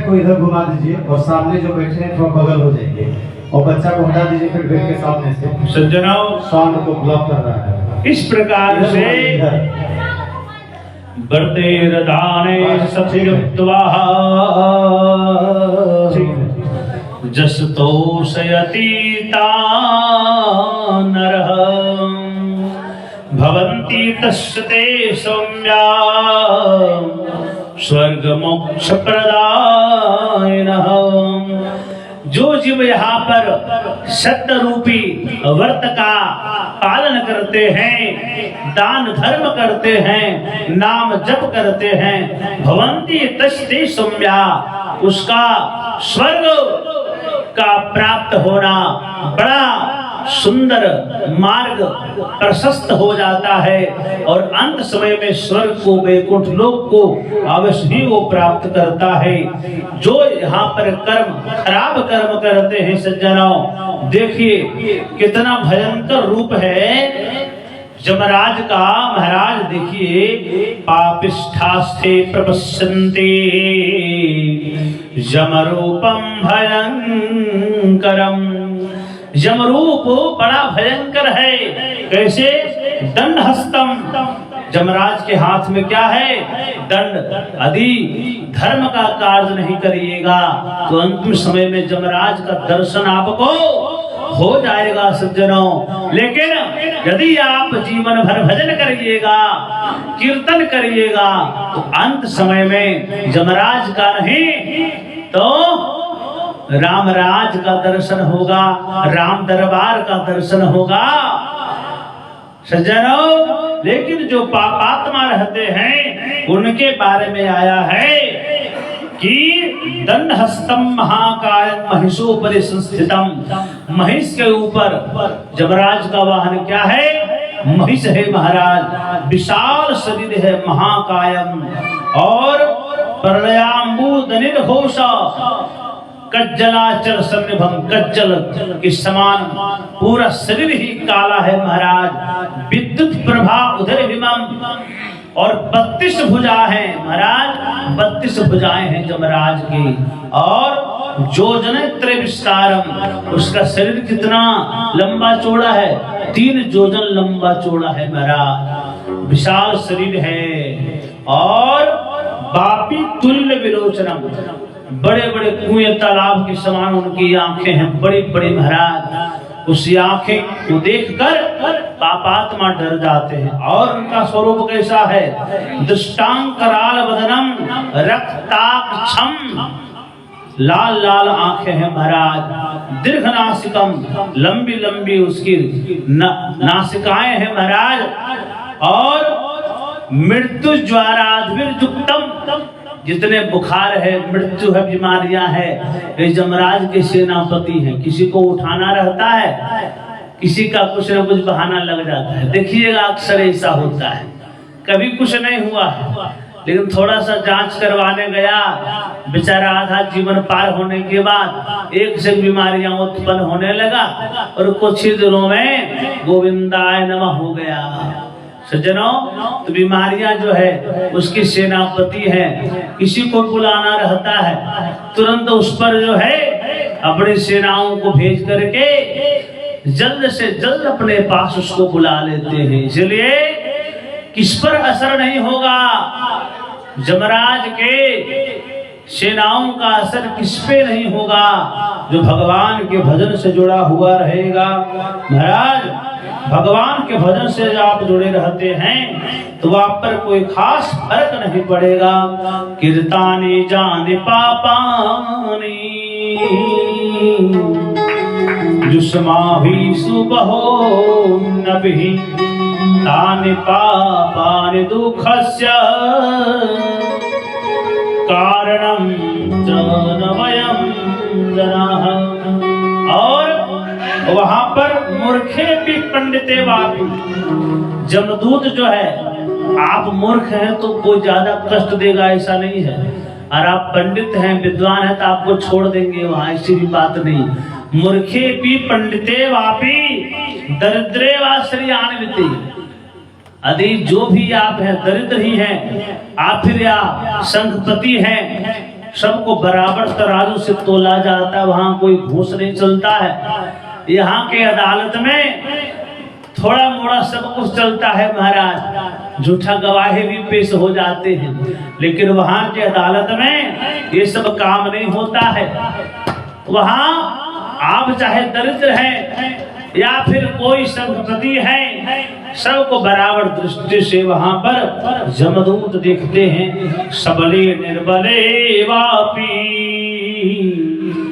को इधर घुमा दीजिए और सामने जो बैठे हैं थोड़ा बगल हो जाइए और बच्चा को हटा दीजिए फिर बेड के सामने से। सज्जनों, साउंड को ब्लॉक कर रहा है। इस प्रकार से वर्ते दाने सत्युक्त्वा जस तोषयति नरः भवन्ति तस्य ते सौम्या स्वर्ग मोक्ष प्रदायिनः। जो जीव यहाँ पर सत्य रूपी व्रत का पालन करते हैं, दान धर्म करते हैं, नाम जप करते हैं, भवन्ति तस्ते सौम्या, उसका स्वर्ग का प्राप्त होना बड़ा सुंदर मार्ग प्रशस्त हो जाता है और अंत समय में स्वर्ग को, वैकुंठ लोक को अवश्य ही वो प्राप्त करता है। जो यहाँ पर कर्म, खराब कर्म करते हैं सज्जनों, देखिए कितना भयंकर रूप है यमराज का। महाराज देखिए, पापिष्ठास्ते प्रपश्यन्ते यमरूपम भयंकरम। यमरूप बड़ा भयंकर है। कैसे? दंड हस्तम, यमराज के हाथ में क्या है? दंड। यदि धर्म का कार्य नहीं करिएगा तो अंतिम समय में यमराज का दर्शन आपको हो जाएगा सज्जनों। लेकिन यदि आप जीवन भर भजन करिएगा, कीर्तन करिएगा, तो अंत समय में यमराज का नहीं तो रामराज का दर्शन होगा, राम दरबार का दर्शन होगा सज्जनों। लेकिन जो पापात्मा रहते हैं उनके बारे में आया है कि दंड हस्तम महाकायम महिषोपरि संस्थितम। महिष के ऊपर यमराज का वाहन क्या है? महिष है महाराज। विशाल शरीर है, महाकायम, और प्रलयाम्बुदनिर घोषा, कज्जलाचल सन्निभम, कज्जल के समान पूरा शरीर ही काला है महाराज। विद्युत प्रभा उधर हिमम, और 32 भुजा है महाराज, 32 भुजाएं हैं यमराज की। और योजन त्रय विस्तारम, उसका शरीर कितना लंबा चौड़ा है? 3 योजन लंबा चौड़ा है महाराज, विशाल शरीर है। और बापी तुल्य विलोचनम, बड़े बड़े कुएं तालाब के समान उनकी आंखें हैं, बड़ी बड़ी महाराज। उस आंखें को देखकर पापात्मा डर जाते हैं। और उनका स्वरूप कैसा है? दुष्टांकराल वदनम रक्ताक्षम, लाल लाल आंखें हैं महाराज। दीर्घ नासिकम, लंबी लंबी उसकी नासिकाएं हैं महाराज। और मृत्यु ज्वाराद्विर्युक्तम, जितने बुखार है, मृत्यु है, बीमारियां है, वे यमराज के सेनापति हैं। किसी को उठाना रहता है, किसी का कुछ न कुछ बहाना लग जाता है। देखिएगा अक्सर ऐसा होता है। कभी कुछ नहीं हुआ है लेकिन थोड़ा सा जांच करवाने गया, बेचारा आधा जीवन पार होने के बाद एक से बीमारियां उत्पन्न होने लगा और कुछ ही दिनों में गोविंदाय नमः हो गया सज्जनों। तो बीमारियां जो है उसकी सेनापति है। किसी को बुलाना रहता है, तुरंत उस पर जो है अपनी सेनाओं को भेज करके जल्द से जल्द अपने पास उसको बुला लेते हैं। इसलिए किस पर असर नहीं होगा? यमराज के सेनाओं का असर किस पे नहीं होगा? जो भगवान के भजन से जुड़ा हुआ रहेगा। महाराज, भगवान के भजन से जब आप जुड़े रहते हैं तो आप पर कोई खास फर्क नहीं पड़ेगा। कीर्तानी जाने पापानी जुस्मा भी सुबहो नभी तानि पापानि दुःखस्य कारणं च वयं जनाः। और वहां पर मूर्खे भी पंडिते वापी, जमदूत जो है, आप मूर्ख हैं तो कोई ज्यादा कष्ट देगा ऐसा नहीं है, और आप पंडित हैं, विद्वान हैं तो आपको छोड़ देंगे वहां, ऐसी भी बात नहीं। मूर्खे भी पंडिते वापी दरिद्रे वाश्रयान्विते। यदि जो भी आप हैं दरिद्र ही हैं, आप फिर या संघपति हैं, सबको बराबर तराजू से तोला जाता है, वहां कोई घूस नहीं चलता है। यहाँ के अदालत में थोड़ा मोड़ा सब कुछ चलता है महाराज, झूठा गवाही भी पेश हो जाते हैं, लेकिन वहां के अदालत में ये सब काम नहीं होता है। वहां आप चाहे दरिद्र हैं या फिर कोई संपत्ति है, सबको बराबर दृष्टि से वहां पर जमदूत देखते हैं। सबले निर्बले वापी,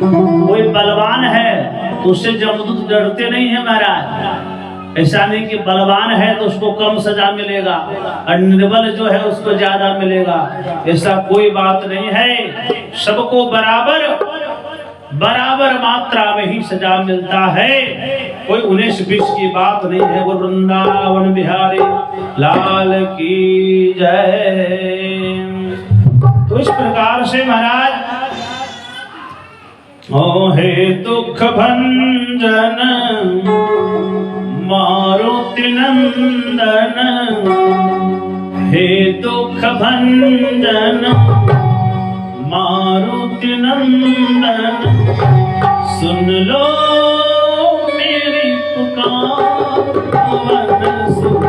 कोई बलवान है तो उससे जमदूत डरते नहीं है महाराज। ऐसा नहीं कि बलवान है तो उसको कम सजा मिलेगा और निर्बल जो है उसको ज्यादा मिलेगा, ऐसा कोई बात नहीं है। सबको बराबर मात्रा में ही सजा मिलता है, कोई 19-20 की बात नहीं है। वो वृंदावन बिहारी लाल की जय। तो इस प्रकार से महाराज ओ हे दुख भंजन मारुति नंदन, हे दुख भंजन मारुति नंदन, सुन लो मेरी पुकार, पवन सुत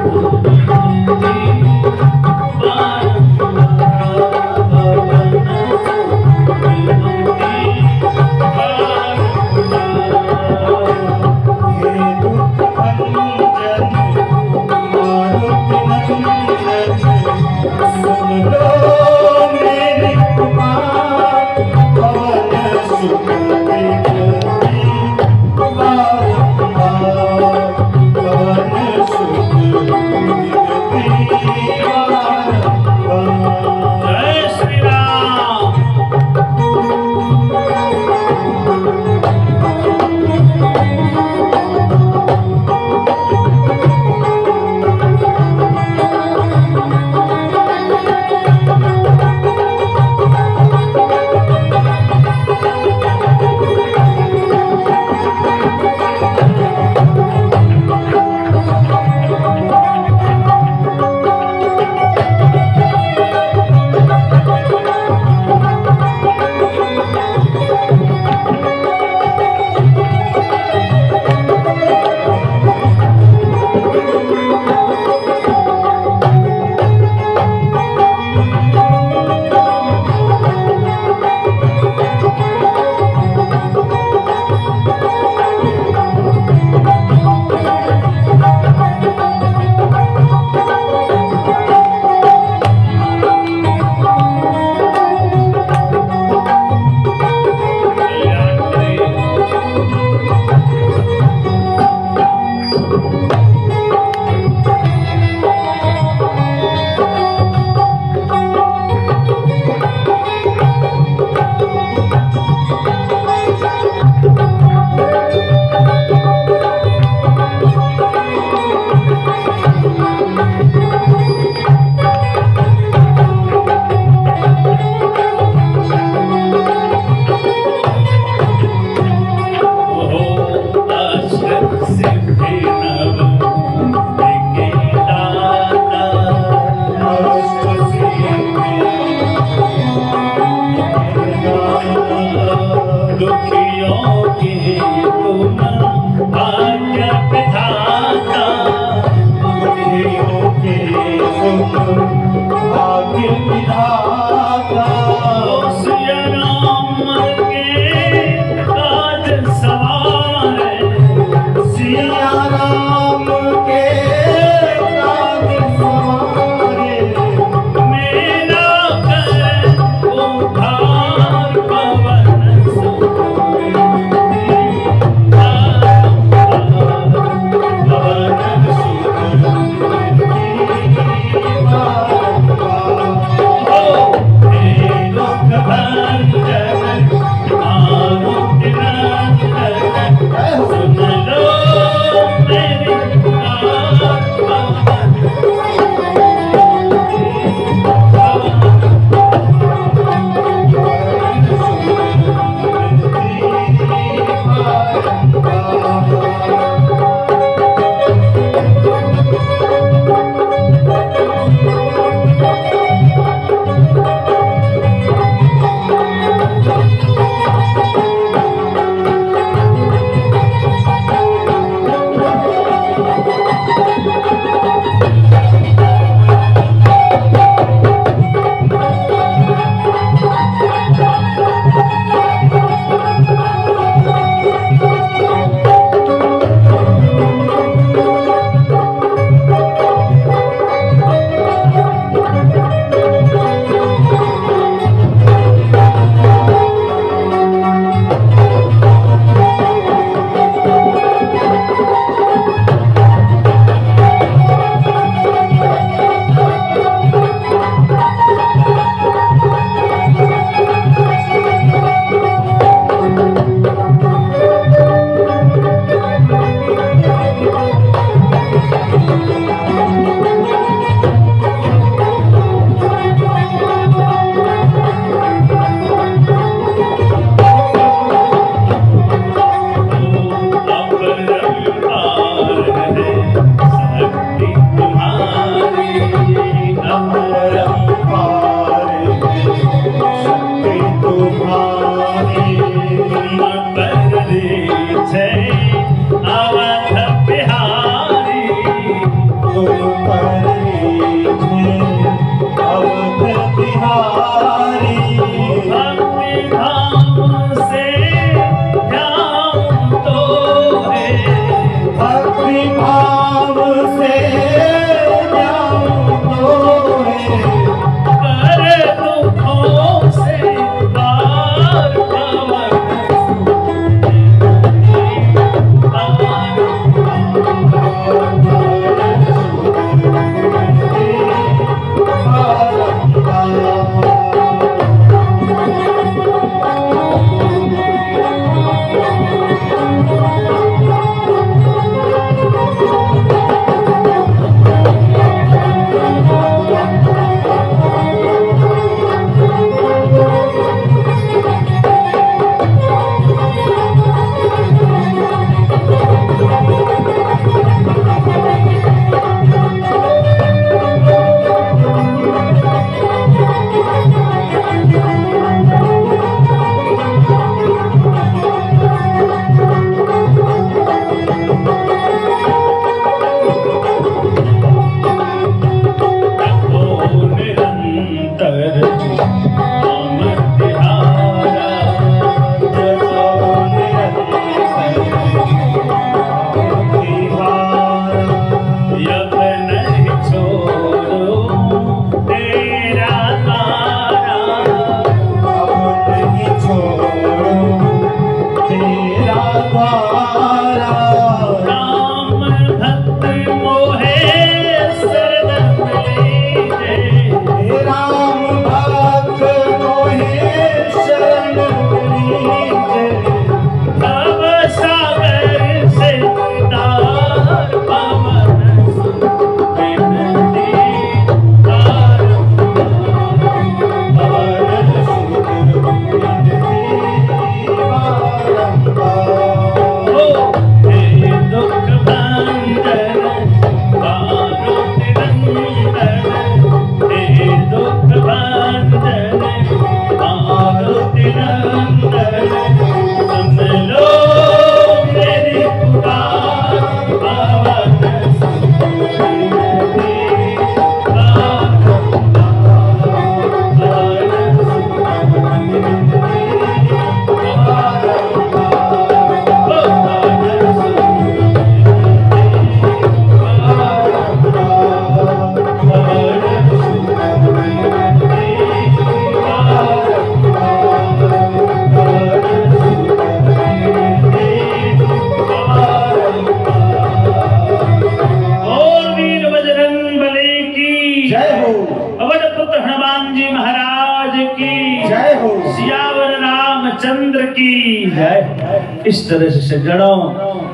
इस तरह से सज्जनों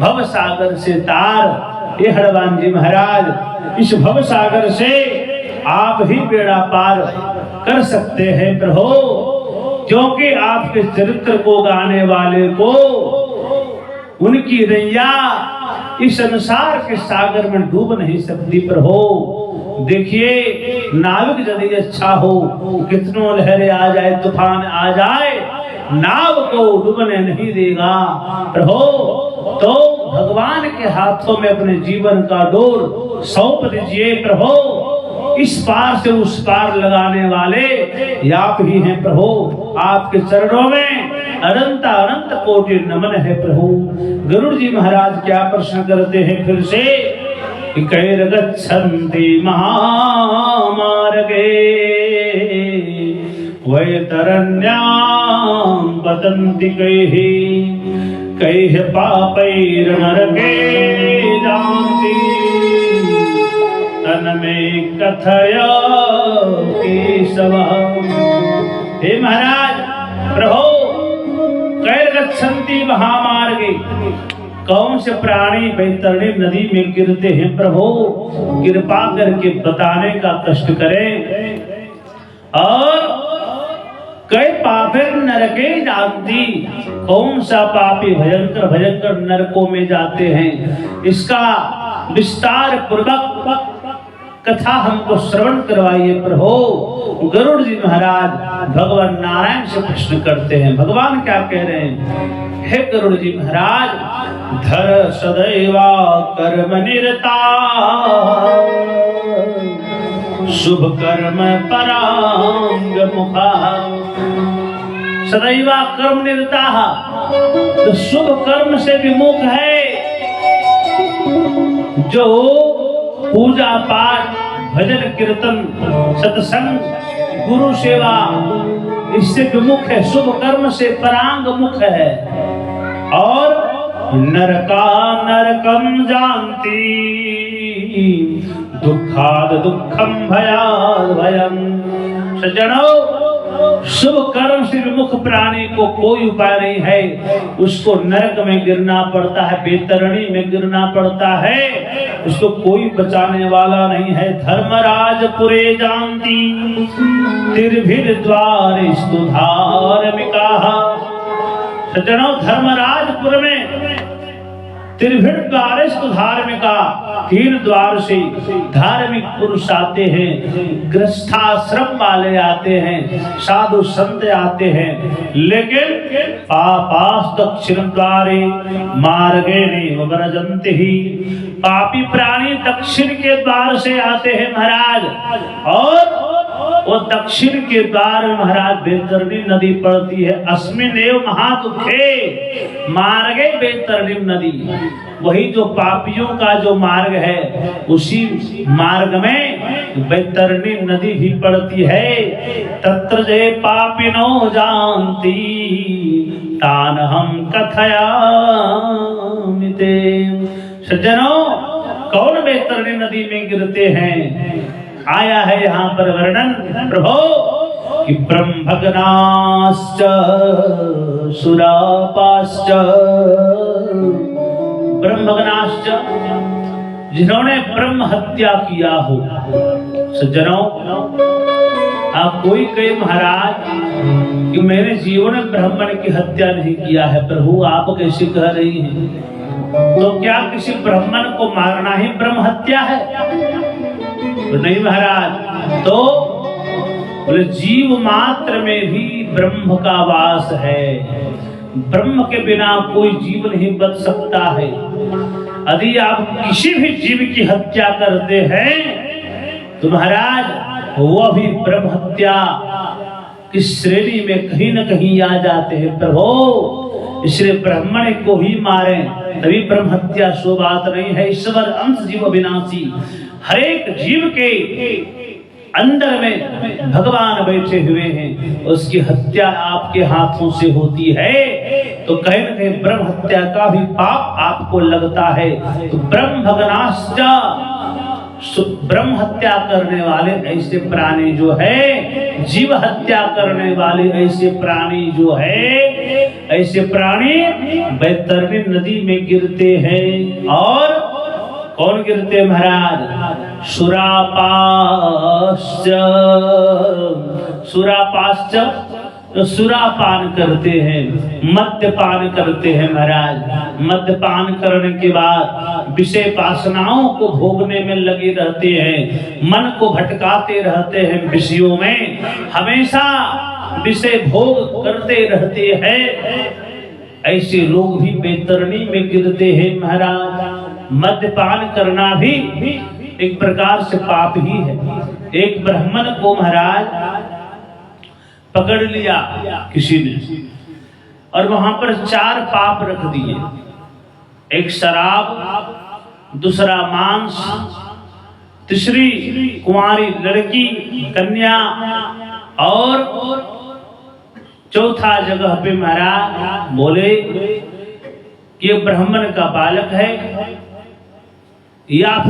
भव सागर से तार, ये हनुमान जी महाराज इस भव सागर से आप ही बेड़ा पार कर सकते हैं प्रभु, क्योंकि आपके चरित्र को गाने वाले को उनकी नैया इस संसार के सागर में डूब नहीं सकती प्रभु। देखिए नाविक यदि अच्छा हो, कितनों लहरें आ जाए, तूफान आ जाए, नाव को डूबने नहीं देगा प्रभु। तो भगवान के हाथों में अपने जीवन का डोर सौंप दीजिए प्रभु। इस पार से उस पार लगाने वाले आप ही हैं प्रभु। आपके चरणों में अनंत अनंत कोटि नमन है प्रभु। गरुड़ जी महाराज क्या प्रश्न करते हैं फिर से, कैर्गच्छन्ति महामार्गे वैतरण्यां पतन्ति कैः, कैः पापैर्नरके जानति, तन्मे कथय केशव। हे महाराज प्रभु, कैर्गच्छन्ति महामार्गे, कौन से प्राणी वैतरणी नदी में गिरते हैं प्रभु, कृपा करके बताने का कष्ट करें। और कई पापे नरके जानती, कौन सा पापी भयंकर भयंकर नरकों में जाते हैं, इसका विस्तार पूर्वक कथा हमको श्रवण करवाइए प्रभु। गरुड़ जी महाराज भगवान नारायण से प्रश्न करते हैं। भगवान क्या कह रहे हैं, हे गरुड़ जी महाराज, धर सदैवा कर्म निरता, शुभ कर्म परांग मुखा। सदैवा कर्म निरता, तो शुभ कर्म से विमुख है, जो पूजा पाठ भजन कीर्तन सत्संग गुरु सेवा इससे विमुख है, शुभ कर्म से परांग मुख है। और नरका नरकम जानती, दुखाद दुखम भयाद भयम। सज्जनों, शुभ कर्म से विमुख प्राणी को कोई उपाय नहीं है, उसको नरक में गिरना पड़ता है, बेतरणी में गिरना पड़ता है, उसको कोई बचाने वाला नहीं है। धर्मराज पुरे जानती, तिर्भिर द्वार स्तुधार्मिका। सज्जनों, धर्मराजपुर में त्रिभिर द्वार स्तुधार्मिका, 3 द्वार से धार्मिक पुरुष आते हैं, गृहस्थाश्रम वाले आते हैं, साधु संत आते हैं। लेकिन पापास दक्षिण द्वारे मार्गे नैव व्रजन्ति ही, पापी प्राणी दक्षिण के द्वार से आते हैं महाराज। और वो दक्षिण के द्वार में महाराज बैतरणी नदी पड़ती है। अस्मिन्नेव महादुखे मार्गे बैतरणी नदी, वही जो पापियों का जो मार्ग है, उसी मार्ग में बैतरणी नदी भी पड़ती है। तत्र जे पापिनो जानती, तान हम कथयामि ते। सज्जनों, कौन बैतरणी नदी में गिरते हैं, आया है यहाँ पर वर्णन प्रभु कि ब्रह्मगनाश्च सुरापाश्च। ब्रह्मगनाश्च, जिन्होंने ब्रह्म हत्या किया हो। सज्जनों, आप कोई कहे महाराज कि मैंने जीवन में ब्राह्मण की हत्या नहीं किया है, प्रभु आप कैसे कह रही हैं? तो क्या किसी ब्राह्मण को मारना ही ब्रह्म हत्या है? तो नहीं महाराज, तो बोले जीव मात्र में भी ब्रह्म का वास है, ब्रह्म के बिना कोई जीव नहीं बच सकता है। यदि आप किसी भी जीव की हत्या करते हैं तो महाराज वो भी ब्रह्म हत्या की श्रेणी में कहीं न कहीं आ जाते हैं प्रभु। इसलिए ब्राह्मण को ही मारे तभी ब्रह्म हत्या सो बात नहीं है। ईश्वर अंश जीव अविनाशी, हर एक जीव के अंदर में भगवान बैठे हुए हैं, उसकी हत्या आपके हाथों से होती है तो कहीं न कहीं ब्रह्म हत्या का भी पाप आपको लगता है। तो ब्रह्म भगनाश्च, ब्रह्म हत्या करने वाले ऐसे प्राणी जो है जीव हत्या करने वाले ऐसे प्राणी जो है, ऐसे प्राणी बैतरणी नदी में गिरते हैं। और कौन गिरते महाराज? सुरापाश्च। सुरापाश्च तो सुरापान करते हैं, मद्यपान करते हैं महाराज। मद्यपान करने के बाद विषय वासनाओं को भोगने में लगे रहते हैं, मन को भटकाते रहते हैं, विषयों में हमेशा विषय भोग करते रहते हैं। ऐसे लोग भी बैतरणी में गिरते हैं महाराज। मद्यपान करना भी एक प्रकार से पाप ही है। एक ब्राह्मण को महाराज पकड़ लिया किसी ने और वहां पर 4 पाप रख दिए। एक शराब, दूसरा मांस, तीसरी कुंवारी लड़की कन्या और चौथा जगह पे महाराज बोले कि ये ब्राह्मण का बालक है या